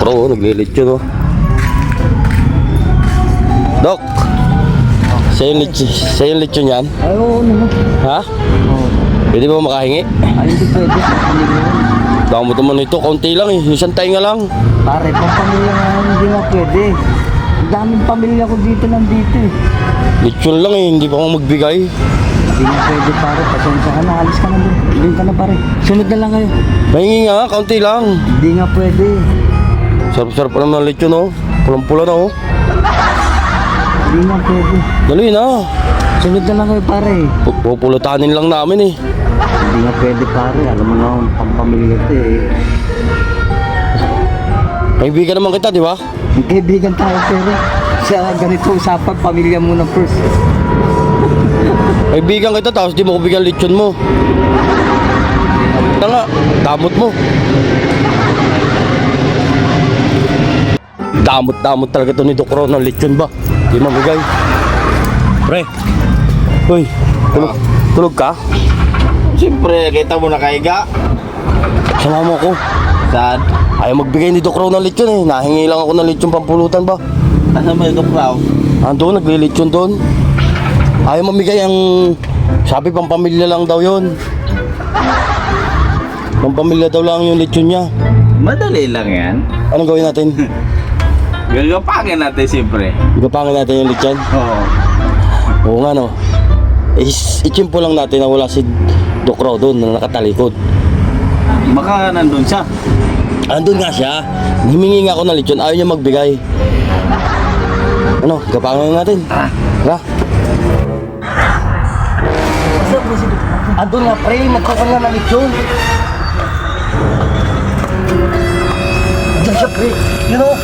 Pro, naglilit yun, oh. Dok, sa'yo yung lechon yan? Ay, oo naman. Ha? Oo. Pwede ba makahingi? Ay, hindi pwede. Dami naman ito, kaunti lang eh. Isang tainga lang. Pare, pang pamilya nga, hindi nga pwede. Ang daming pamilya ko dito nandito eh. Lechon lang eh, hindi pa ako magbigay. Hindi nga pwede pare, pasensya ka na, alis ka na doon. Doon ka na pare, sunod na lang kayo. Mahingi nga, kaunti lang. Hindi nga pwede. Sarap-sarap pa naman ng lechon, oh. Pulang-pula na, oh. Hindi nga pwede. Dali na. Sunod na lang kayo pare. Pupulutanin lang namin eh. Hindi nga pwede pare, alam mo na pang pamilya ito eh. Kaibigan naman kita, di ba? Kaibigan tayo pero sa ganito usapan, pamilya muna first. Kaibigan kita, tapos di mo ko bigyan lechon mo. Ito nga, damot mo. Damot-damot talaga ito ni Doc Ron ng lechon ba? Di mabigay. Pre, uy, tulog ka? Siyempre, kita mo nakahiga. Sama mo ko. Saan? Ayaw magbigay ni Doc Ron ng lechon eh. Nahingi lang ako ng lechon pampulutan ba? Asan mo yung Raw? Ando, naglilechon doon. Ayaw mamigay ang... Sabi pampamilya lang daw yon. Pampamilya daw lang yung lechon niya. Madali lang yan. Anong gawin natin? Gagapangin natin siyempre. Gapangin natin yung lechon? Oo. Oo nga no. Ichimpo lang natin na wala si Doc Ron doon na nakatalikod. Baka nandun siya. Andun nga siya. Himingi nga ako ng lechon. Ayaw niya magbigay. Ano? Gapangin natin. Tara. Andun nga pre. Magkakan nga ng lechon. Diyan siya pre. You know?